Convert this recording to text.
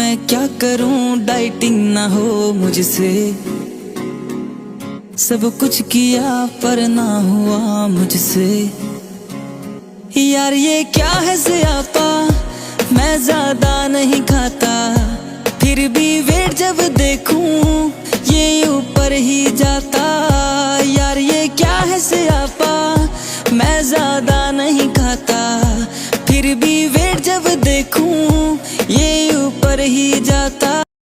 मैं क्या करूं, डाइटिंग ना हो मुझसे। सब कुछ किया पर ना हुआ मुझसे। यार ये क्या है ज़ियापा, मैं ज्यादा नहीं खाता, फिर भी वेट जब देखूं ये ऊपर ही जाता। यार ये क्या है ज़ियापा, मैं ज्यादा नहीं खाता, फिर भी वेट जब देखूं ये ऊपर ही जाता।